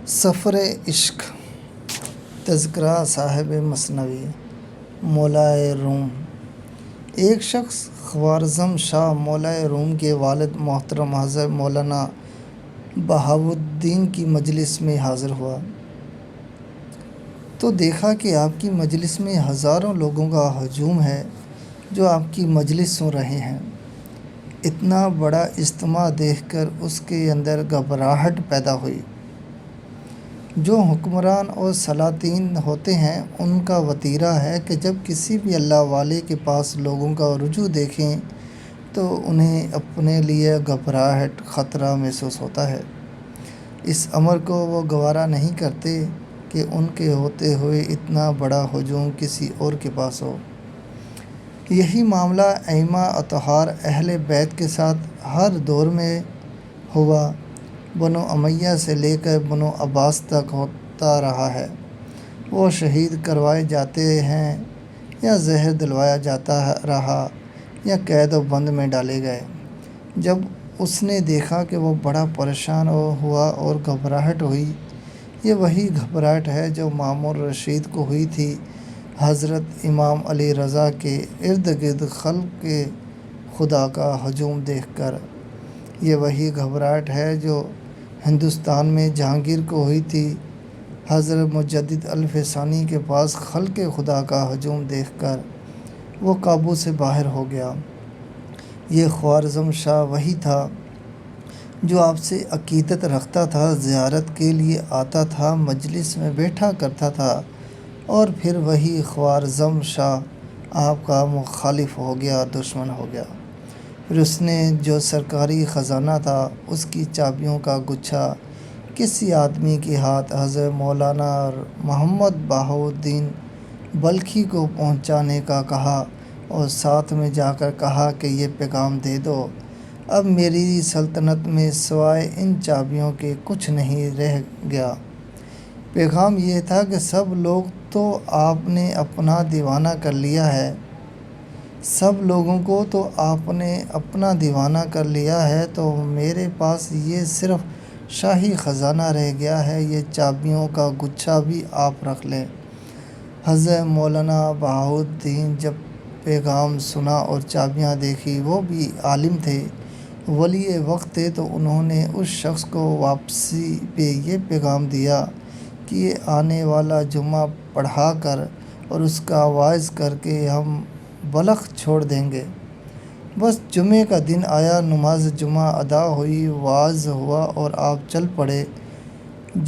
سفر عشق تذکرہ صاحب مثنوی مولائے روم۔ ایک شخص خوارزم شاہ مولائے روم کے والد محترم حضرت مولانا بہاؤالدین کی مجلس میں حاضر ہوا تو دیکھا کہ آپ کی مجلس میں ہزاروں لوگوں کا ہجوم ہے جو آپ کی مجلس سن رہے ہیں۔ اتنا بڑا اجتماع دیکھ کر اس کے اندر گھبراہٹ پیدا ہوئی۔ جو حکمران اور سلاطین ہوتے ہیں ان کا وتیرہ ہے کہ جب کسی بھی اللہ والے کے پاس لوگوں کا رجوع دیکھیں تو انہیں اپنے لیے گھبراہٹ خطرہ محسوس ہوتا ہے۔ اس امر کو وہ گوارا نہیں کرتے کہ ان کے ہوتے ہوئے اتنا بڑا ہجوم کسی اور کے پاس ہو۔ یہی معاملہ ائمہ اطہار اہل بیت کے ساتھ ہر دور میں ہوا، بنو امیہ سے لے کر بنو عباس تک ہوتا رہا ہے۔ وہ شہید کروائے جاتے ہیں یا زہر دلوایا جاتا رہا یا قید و بند میں ڈالے گئے۔ جب اس نے دیکھا کہ وہ بڑا پریشان ہوا اور گھبراہٹ ہوئی، یہ وہی گھبراہٹ ہے جو مامون رشید کو ہوئی تھی حضرت امام علی رضا کے ارد گرد خلق خدا کا ہجوم دیکھ کر۔ یہ وہی گھبراہٹ ہے جو ہندوستان میں جہانگیر کو ہوئی تھی حضرت مجدد الفسانی کے پاس خلق خدا کا ہجوم دیکھ کر۔ وہ قابو سے باہر ہو گیا۔ یہ خوارزم شاہ وہی تھا جو آپ سے عقیدت رکھتا تھا، زیارت کے لیے آتا تھا، مجلس میں بیٹھا کرتا تھا، اور پھر وہی خوارزم شاہ آپ کا مخالف ہو گیا، دشمن ہو گیا۔ پھر اس نے جو سرکاری خزانہ تھا اس کی چابیوں کا گچھا کسی آدمی کے ہاتھ حضرت مولانا محمد بہاؤالدین بلکھی کو پہنچانے کا کہا اور ساتھ میں جا کر کہا کہ یہ پیغام دے دو، اب میری سلطنت میں سوائے ان چابیوں کے کچھ نہیں رہ گیا۔ پیغام یہ تھا کہ سب لوگ تو آپ نے اپنا دیوانہ کر لیا ہے، سب لوگوں کو تو آپ نے اپنا دیوانہ کر لیا ہے، تو میرے پاس یہ صرف شاہی خزانہ رہ گیا ہے، یہ چابیوں کا گچھا بھی آپ رکھ لیں۔ حضرت مولانا بہاؤالدین جب پیغام سنا اور چابیاں دیکھی، وہ بھی عالم تھے، ولی وقت تھے، تو انہوں نے اس شخص کو واپسی پہ یہ پیغام دیا کہ یہ آنے والا جمعہ پڑھا کر اور اس کا واعظ کر کے ہم بلخ چھوڑ دیں گے۔ بس جمعے کا دن آیا، نماز جمعہ ادا ہوئی، واعظ ہوا اور آپ چل پڑے۔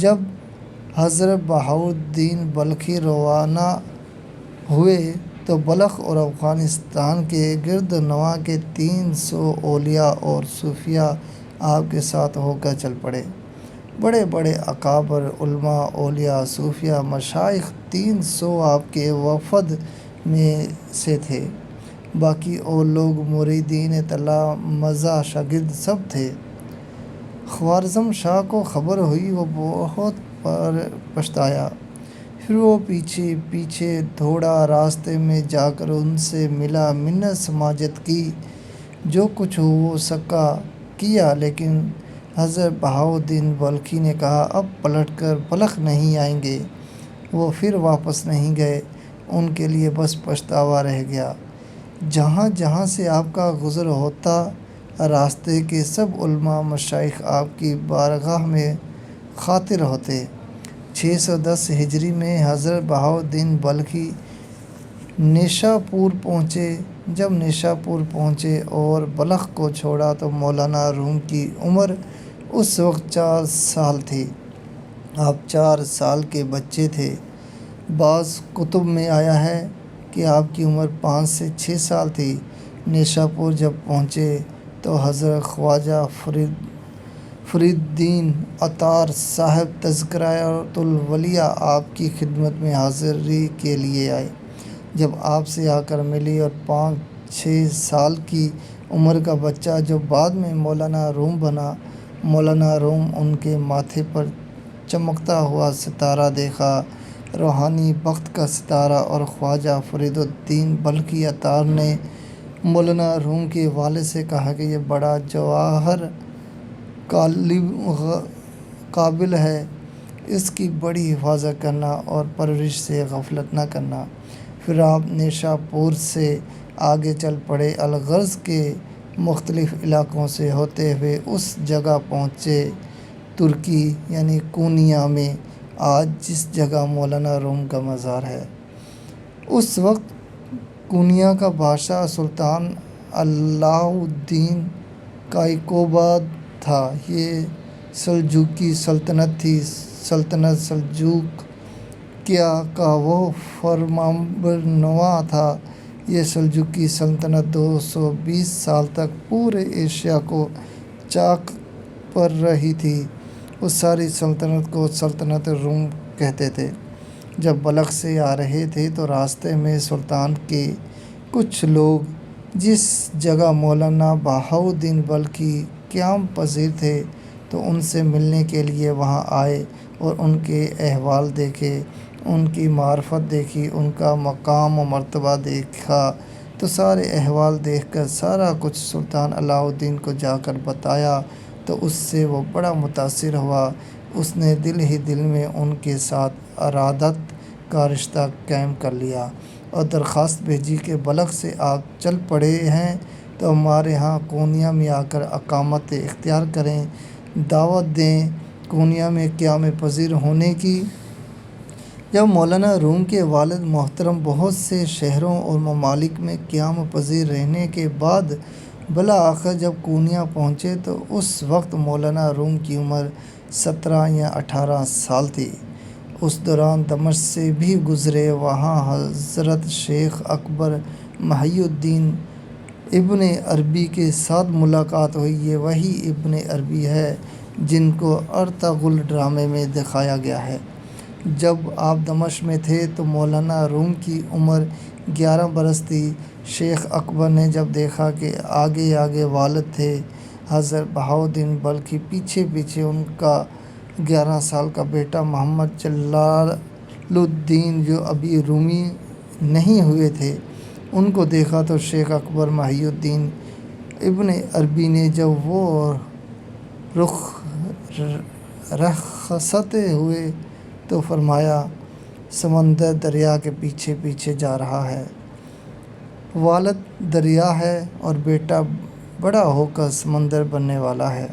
جب حضرت بہاؤالدین بلخی روانہ ہوئے تو بلخ اور افغانستان کے گرد و نواح کے 300 اولیاء اور صوفیاء آپ کے ساتھ ہو کر چل پڑے۔ بڑے بڑے اکابر، علماء، اولیاء، صوفیاء، مشائخ 300 آپ کے وفد میں سے تھے۔ باقی اور لوگ مریدین طلبہ، مزاح، شاگرد سب تھے۔ خوارزم شاہ کو خبر ہوئی، وہ بہت پچھتایا۔ پھر وہ پیچھے پیچھے دوڑا، راستے میں جا کر ان سے ملا، منت سماجت کی، جو کچھ ہو سکا کیا، لیکن حضرت بہاؤالدین بلخی نے کہا اب پلٹ کر بلخ نہیں آئیں گے۔ وہ پھر واپس نہیں گئے، ان کے لیے بس پچھتاوا رہ گیا۔ جہاں جہاں سے آپ کا گزر ہوتا، راستے کے سب علماء، مشائخ آپ کی بارگاہ میں خاطر ہوتے۔ 610 ہجری میں حضرت بہاؤالدین بلخی نیشاپور پہنچے۔ جب نیشاپور پہنچے اور بلخ کو چھوڑا تو مولانا روم کی عمر اس وقت 4 سال تھی۔ آپ 4 سال کے بچے تھے۔ بعض کتب میں آیا ہے کہ آپ کی عمر 5 سے 6 سال تھی۔ نیشاپور جب پہنچے تو حضرت خواجہ فرید الدین عطار صاحب تذکرۃ الاولیاء آپ کی خدمت میں حاضری کے لیے آئے۔ جب آپ سے آ کر ملی اور 5-6 سال کی عمر کا بچہ جو بعد میں مولانا روم بنا، مولانا روم ان کے ماتھے پر چمکتا ہوا ستارہ دیکھا، روحانی بخت کا ستارہ، اور خواجہ فرید الدین بلخی عطار نے مولانا روم کے والد سے کہا کہ یہ بڑا جوہر قابل ہے، اس کی بڑی حفاظت کرنا اور پرورش سے غفلت نہ کرنا۔ پھر آپ نیشا پور سے آگے چل پڑے، الغرض کے مختلف علاقوں سے ہوتے ہوئے اس جگہ پہنچے ترکی یعنی کونیا میں، آج جس جگہ مولانا روم کا مزار ہے۔ اس وقت کونیا کا بادشاہ سلطان علاء الدین کائیقوباد تھا۔ یہ سلجوقی سلطنت تھی۔ سلطنت سلجوق کیا کا وہ فرمانبروا تھا۔ یہ سلجوقی سلطنت 220 سال تک پورے ایشیا کو چاک پر رہی تھی۔ اس ساری سلطنت کو سلطنت روم کہتے تھے۔ جب بلخ سے آ رہے تھے تو راستے میں سلطان کے کچھ لوگ جس جگہ مولانا بہاؤالدین بلخی قیام پذیر تھے تو ان سے ملنے کے لیے وہاں آئے اور ان کے احوال دیکھے، ان کی معرفت دیکھی، ان کا مقام و مرتبہ دیکھا تو سارے احوال دیکھ کر سارا کچھ سلطان علاء الدین کو جا کر بتایا تو اس سے وہ بڑا متاثر ہوا۔ اس نے دل ہی دل میں ان کے ساتھ ارادت کا رشتہ قائم کر لیا اور درخواست بھیجی کہ بلخ سے آپ چل پڑے ہیں تو ہمارے ہاں کونیا میں آ کر اقامت اختیار کریں، دعوت دیں کونیا میں قیام پذیر ہونے کی۔ جب مولانا روم کے والد محترم بہت سے شہروں اور ممالک میں قیام پذیر رہنے کے بعد بالآخر جب کونیا پہنچے تو اس وقت مولانا روم کی عمر 17 یا 18 سال تھی۔ اس دوران دمشق سے بھی گزرے، وہاں حضرت شیخ اکبر محی الدین ابن عربی کے ساتھ ملاقات ہوئی۔ یہ وہی ابن عربی ہے جن کو ارطغرل ڈرامے میں دکھایا گیا ہے۔ جب آپ دمشق میں تھے تو مولانا روم کی عمر 11 برس تھی۔ شیخ اکبر نے جب دیکھا کہ آگے آگے والد تھے حضرت بہاؤالدین بلخی، پیچھے پیچھے ان کا 11 سال کا بیٹا محمد جلال الدین جو ابھی رومی نہیں ہوئے تھے، ان کو دیکھا تو شیخ اکبر محی الدین ابن عربی نے جب وہ رخصت ہوئے تو فرمایا سمندر دریا کے پیچھے پیچھے جا رہا ہے۔ والد دریا ہے اور بیٹا بڑا ہو کر سمندر بننے والا ہے۔